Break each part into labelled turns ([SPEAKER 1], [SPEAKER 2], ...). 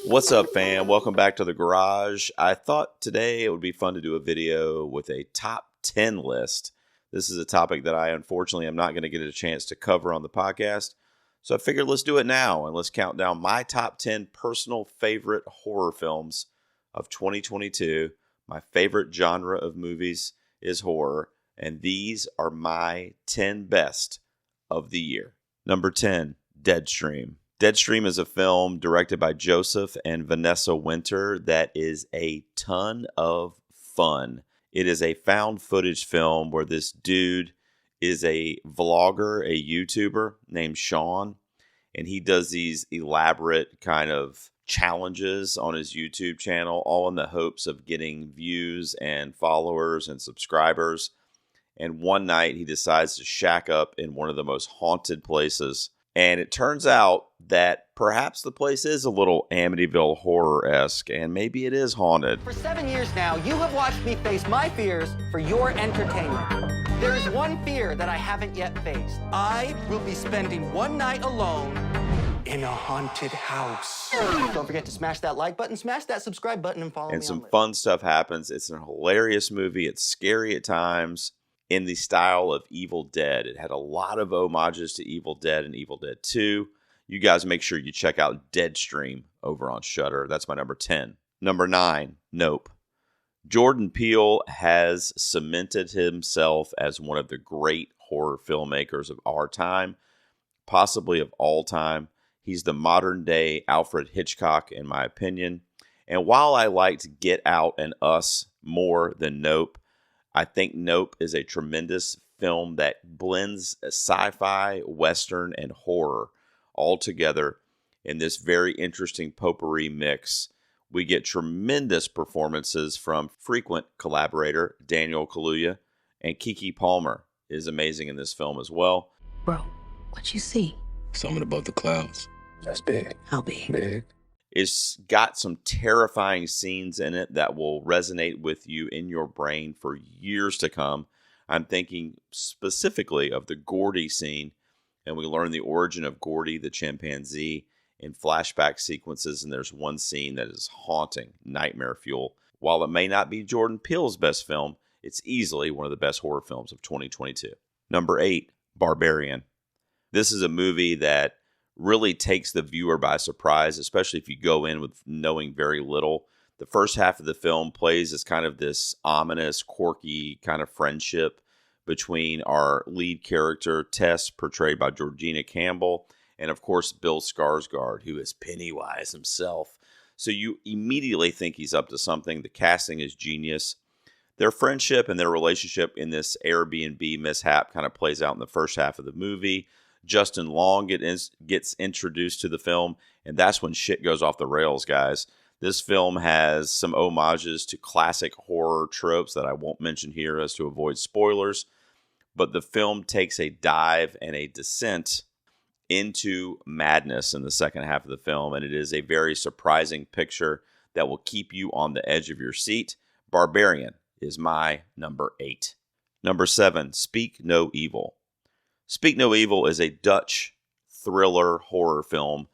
[SPEAKER 1] What's up, fam? Welcome back to the garage. I thought today it would be fun to do a video with a top 10 list. This is a topic that I unfortunately am not going to get a chance to cover on the podcast. So I figured let's do it now and let's count down my top 10 personal favorite horror films of 2022. My favorite genre of movies is horror, and these are my 10 best of the year. Number 10, Deadstream. Deadstream is a film directed by Joseph and Vanessa Winter that is a ton of fun. It is a found footage film where this dude is a vlogger, a YouTuber named Sean, and he does these elaborate kind of challenges on his YouTube channel, all in the hopes of getting views and followers and subscribers. And one night he decides to shack up in one of the most haunted places. And it turns out that perhaps the place is a little Amityville horror-esque, and maybe it is haunted.
[SPEAKER 2] For 7 years now, you have watched me face my fears for your entertainment. There is one fear that I haven't yet faced. I will be spending one night alone in a haunted house. Don't forget to smash that like button, smash that subscribe button, and follow me on
[SPEAKER 1] And some
[SPEAKER 2] Twitter.
[SPEAKER 1] fun stuff happens. It's a hilarious movie. It's scary at times, in the style of Evil Dead. It had a lot of homages to Evil Dead and Evil Dead 2. You guys make sure you check out Deadstream over on Shudder. That's my number 10. Number 9, Nope. Jordan Peele has cemented himself as one of the great horror filmmakers of our time, possibly of all time. He's the modern day Alfred Hitchcock, in my opinion. And while I liked Get Out and Us more than Nope, I think Nope is a tremendous film that blends sci-fi, western, and horror all together in this very interesting potpourri mix. We get tremendous performances from frequent collaborator Daniel Kaluuya, and Keke Palmer is amazing in this film as well.
[SPEAKER 3] Bro, what you see?
[SPEAKER 4] Something above the clouds.
[SPEAKER 5] That's big.
[SPEAKER 3] How big?
[SPEAKER 5] Big.
[SPEAKER 1] It's got some terrifying scenes in it that will resonate with you in your brain for years to come. I'm thinking specifically of the Gordy scene, and we learn the origin of Gordy, the chimpanzee, in flashback sequences, and there's one scene that is haunting, nightmare fuel. While it may not be Jordan Peele's best film, it's easily one of the best horror films of 2022. Number 8, Barbarian. This is a movie that really takes the viewer by surprise, especially if you go in with knowing very little. The first half of the film plays as kind of this ominous, quirky kind of friendship between our lead character, Tess, portrayed by Georgina Campbell, and of course, Bill Skarsgård, who is Pennywise himself. So you immediately think he's up to something. The casting is genius. Their friendship and their relationship in this Airbnb mishap kind of plays out in the first half of the movie. Justin Long gets introduced to the film, and that's when shit goes off the rails, guys. This film has some homages to classic horror tropes that I won't mention here as to avoid spoilers, but the film takes a dive and a descent into madness in the second half of the film, and it is a very surprising picture that will keep you on the edge of your seat. Barbarian is my number 8. Number 7, Speak No Evil. Speak No Evil is a Dutch thriller horror film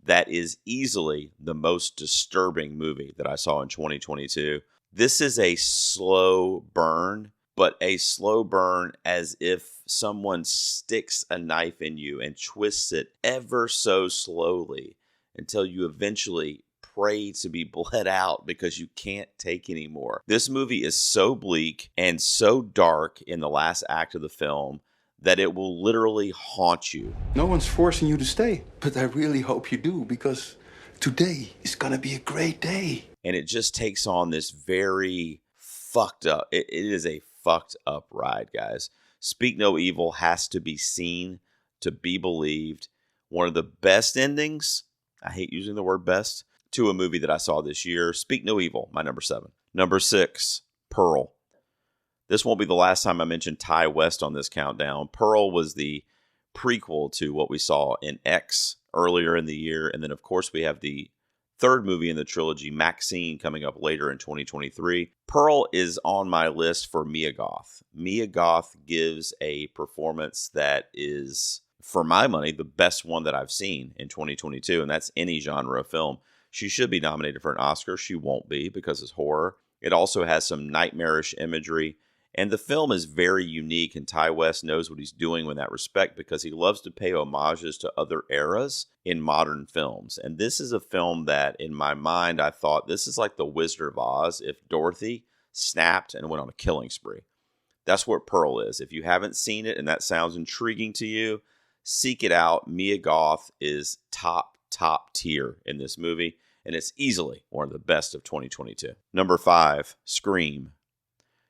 [SPEAKER 1] that is easily the most disturbing movie that I saw in 2022. This is a slow burn, but a slow burn as if someone sticks a knife in you and twists it ever so slowly until you eventually pray to be bled out because you can't take anymore. This movie is so bleak and so dark in the last act of the film that it will literally haunt you.
[SPEAKER 5] No one's forcing you to stay, but I really hope you do, because today is gonna be a great day.
[SPEAKER 1] And it just takes on this very fucked up, it is a fucked up ride, guys. Speak No Evil has to be seen to be believed. One of the best endings, I hate using the word best, to a movie that I saw this year. Speak No Evil, my number 7. Number 6, Pearl. This won't be the last time I mention Ty West on this countdown. Pearl was the prequel to what we saw in X earlier in the year. And then, of course, we have the third movie in the trilogy, Maxine, coming up later in 2023. Pearl is on my list for Mia Goth. Mia Goth gives a performance that is, for my money, the best one that I've seen in 2022, and that's any genre of film. She should be nominated for an Oscar. She won't be because it's horror. It also has some nightmarish imagery. And the film is very unique, and Ty West knows what he's doing in that respect because he loves to pay homages to other eras in modern films. And this is a film that, in my mind, I thought this is like The Wizard of Oz if Dorothy snapped and went on a killing spree. That's what Pearl is. If you haven't seen it and that sounds intriguing to you, seek it out. Mia Goth is top tier in this movie, and it's easily one of the best of 2022. Number 5, Scream.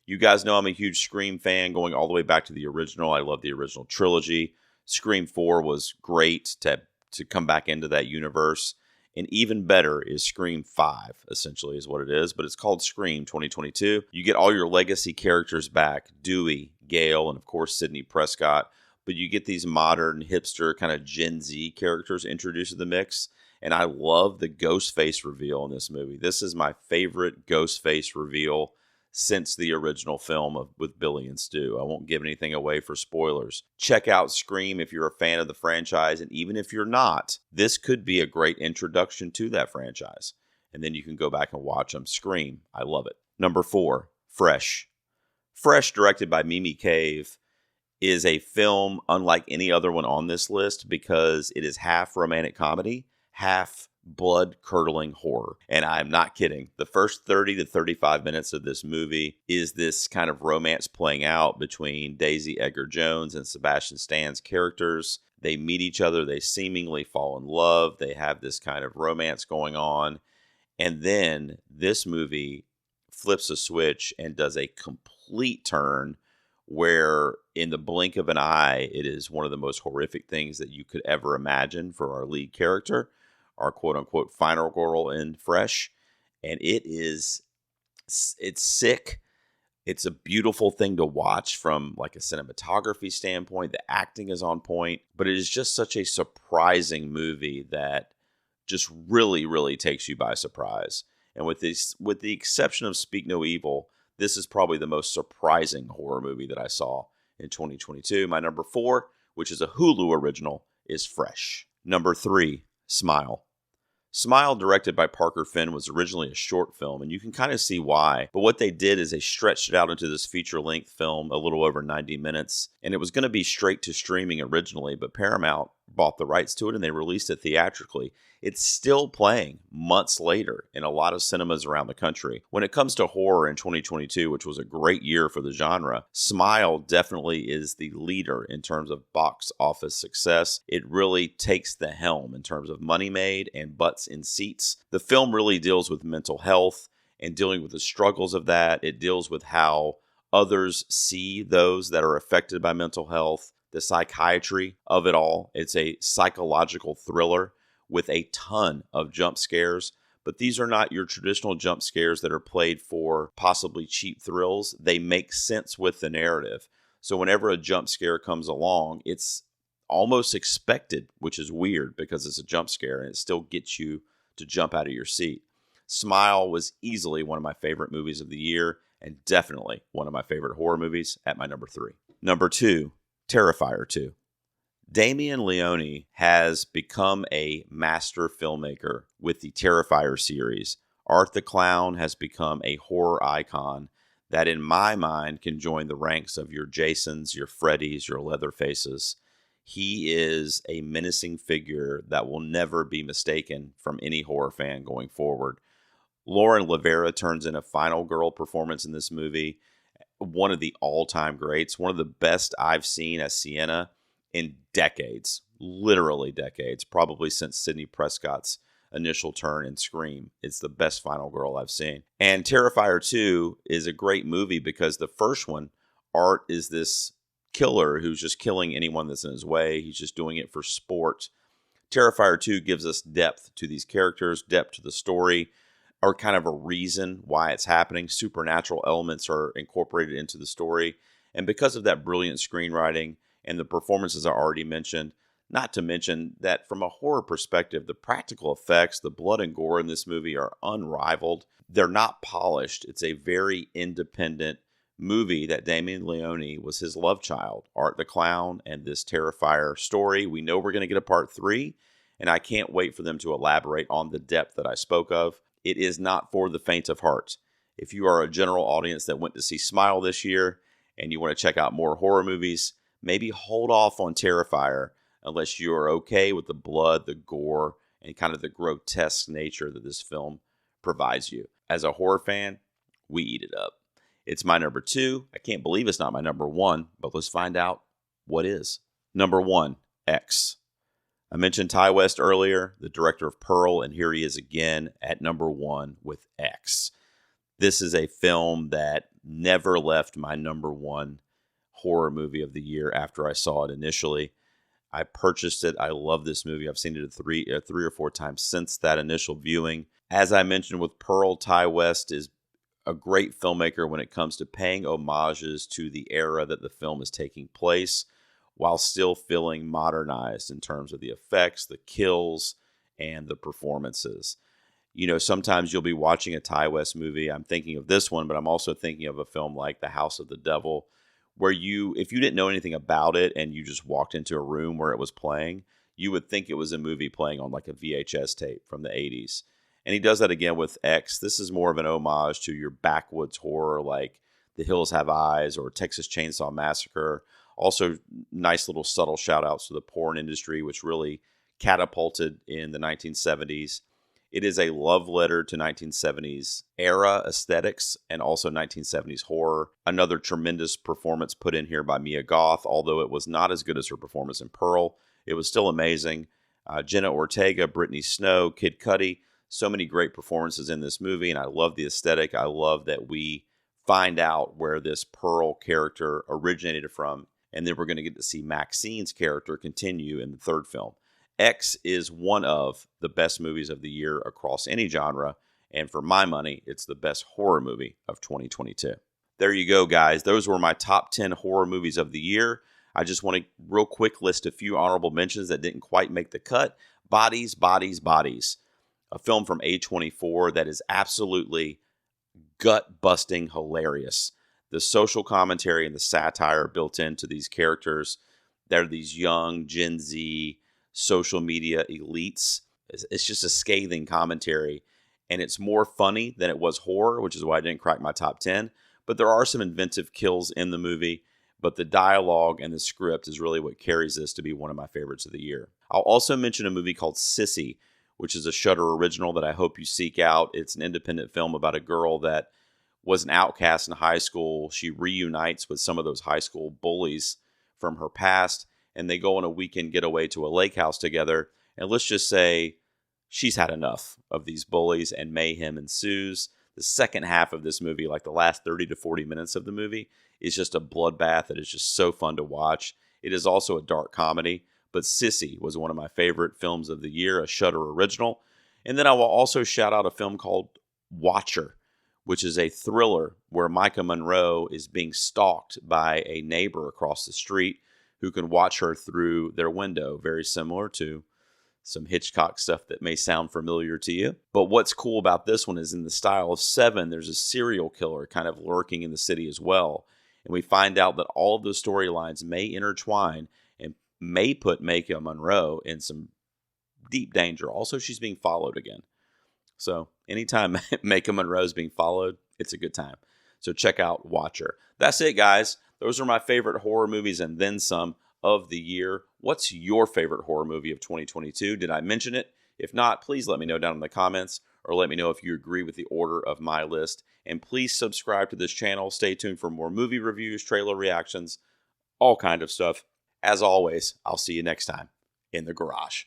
[SPEAKER 1] You guys know I'm a huge Scream fan going all the way back to the original. I love the original trilogy. Scream 4 was great to come back into that universe. And even better is Scream 5, essentially, is what it is. But it's called Scream 2022. You get all your legacy characters back. Dewey, Gale, and of course, Sidney Prescott. But you get these modern, hipster, kind of Gen Z characters introduced to the mix. And I love the Ghostface reveal in this movie. This is my favorite Ghostface reveal since the original film with Billy and Stu. I won't give anything away for spoilers. Check out Scream if you're a fan of the franchise, and even if you're not, this could be a great introduction to that franchise. And then you can go back and watch them. Scream, I love it. Number 4, Fresh. Fresh, directed by Mimi Cave, is a film unlike any other one on this list because it is half romantic comedy, half blood-curdling horror. And I'm not kidding. The first 30 to 35 minutes of this movie is this kind of romance playing out between Daisy Edgar-Jones and Sebastian Stan's characters. They meet each other. They seemingly fall in love. They have this kind of romance going on. And then this movie flips a switch and does a complete turn where in the blink of an eye, it is one of the most horrific things that you could ever imagine for our lead character, our quote-unquote final girl in Fresh. And it's sick. It's a beautiful thing to watch from like a cinematography standpoint. The acting is on point, but it is just such a surprising movie that just really, really takes you by surprise. And with the exception of Speak No Evil, this is probably the most surprising horror movie that I saw in 2022. My number 4, which is a Hulu original, is Fresh. Number 3, Smile. Smile, directed by Parker Finn, was originally a short film, and you can kind of see why. But what they did is they stretched it out into this feature-length film, a little over 90 minutes, and it was going to be straight to streaming originally, but Paramount bought the rights to it, and they released it theatrically. It's still playing months later in a lot of cinemas around the country. When it comes to horror in 2022, which was a great year for the genre, Smile definitely is the leader in terms of box office success. It really takes the helm in terms of money made and butts in seats. The film really deals with mental health and dealing with the struggles of that. It deals with how others see those that are affected by mental health, the psychiatry of it all. It's a psychological thriller with a ton of jump scares, but these are not your traditional jump scares that are played for possibly cheap thrills. They make sense with the narrative. So whenever a jump scare comes along, it's almost expected, which is weird because it's a jump scare and it still gets you to jump out of your seat. Smile was easily one of my favorite movies of the year and definitely one of my favorite horror movies at my number 3. Number 2, Terrifier 2. Damien Leone has become a master filmmaker with the Terrifier series. Art the Clown has become a horror icon that, in my mind, can join the ranks of your Jasons, your Freddys, your Leatherfaces. He is a menacing figure that will never be mistaken from any horror fan going forward. Lauren Lavera turns in a final girl performance in this movie. One of the all-time greats. One of the best I've seen as Sienna in decades, literally decades, probably since Sidney Prescott's initial turn in Scream. It's the best final girl I've seen. And Terrifier 2 is a great movie because the first one, Art is this killer who's just killing anyone that's in his way. He's just doing it for sport. Terrifier 2 gives us depth to these characters, depth to the story, or kind of a reason why it's happening. Supernatural elements are incorporated into the story. And because of that brilliant screenwriting and the performances I already mentioned, not to mention that from a horror perspective, the practical effects, the blood and gore in this movie are unrivaled. They're not polished. It's a very independent movie that Damien Leone was his love child, Art the Clown and this Terrifier story. We know we're going to get a part 3, and I can't wait for them to elaborate on the depth that I spoke of. It is not for the faint of heart. If you are a general audience that went to see Smile this year and you want to check out more horror movies, maybe hold off on Terrifier unless you are okay with the blood, the gore, and kind of the grotesque nature that this film provides you. As a horror fan, we eat it up. It's my number 2. I can't believe it's not my number 1, but let's find out what is. Number 1, X. I mentioned Ty West earlier, the director of Pearl, and here he is again at number 1 with X. This is a film that never left my number 1 horror movie of the year after I saw it initially. I purchased it. I love this movie. I've seen it three or four times since that initial viewing. As I mentioned with Pearl, Ty West is a great filmmaker when it comes to paying homages to the era that the film is taking place, while still feeling modernized in terms of the effects, the kills, and the performances. You know, sometimes you'll be watching a Ty West movie. I'm thinking of this one, but I'm also thinking of a film like The House of the Devil, where if you didn't know anything about it and you just walked into a room where it was playing, you would think it was a movie playing on like a VHS tape from the 80s. And he does that again with X. This is more of an homage to your backwoods horror like The Hills Have Eyes or Texas Chainsaw Massacre. Also, nice little subtle shout outs to the porn industry, which really catapulted in the 1970s. It is a love letter to 1970s era aesthetics and also 1970s horror. Another tremendous performance put in here by Mia Goth, although it was not as good as her performance in Pearl. It was still amazing. Jenna Ortega, Brittany Snow, Kid Cudi, so many great performances in this movie, and I love the aesthetic. I love that we find out where this Pearl character originated from, and then we're going to get to see Maxine's character continue in the third film. X is one of the best movies of the year across any genre, and for my money, it's the best horror movie of 2022. There you go, guys. Those were my top 10 horror movies of the year. I just want to real quick list a few honorable mentions that didn't quite make the cut. Bodies, Bodies, Bodies. A film from A24 that is absolutely gut-busting hilarious. The social commentary and the satire built into these characters. They're these young Gen Z social media elites. It's just a scathing commentary, and it's more funny than it was horror, which is why I didn't crack my top 10. But there are some inventive kills in the movie, but the dialogue and the script is really what carries this to be one of my favorites of the year. I'll also mention a movie called Sissy, which is a Shudder original that I hope you seek out. It's an independent film about a girl that was an outcast in high school. She reunites with some of those high school bullies from her past, and they go on a weekend getaway to a lake house together. And let's just say she's had enough of these bullies, and mayhem ensues. The second half of this movie, like the last 30 to 40 minutes of the movie, is just a bloodbath that is just so fun to watch. It is also a dark comedy, but Sissy was one of my favorite films of the year, a Shudder original. And then I will also shout out a film called Watcher, which is a thriller where Micah Monroe is being stalked by a neighbor across the street who can watch her through their window, very similar to some Hitchcock stuff that may sound familiar to you. But what's cool about this one is in the style of Seven, there's a serial killer kind of lurking in the city as well. And we find out that all of those storylines may intertwine and may put Micah Monroe in some deep danger. Also, she's being followed again. So anytime Micah Monroe is being followed, it's a good time. So check out Watcher. That's it, guys. Those are my favorite horror movies and then some of the year. What's your favorite horror movie of 2022? Did I mention it? If not, please let me know down in the comments, or let me know if you agree with the order of my list. And please subscribe to this channel. Stay tuned for more movie reviews, trailer reactions, all kind of stuff. As always, I'll see you next time in the garage.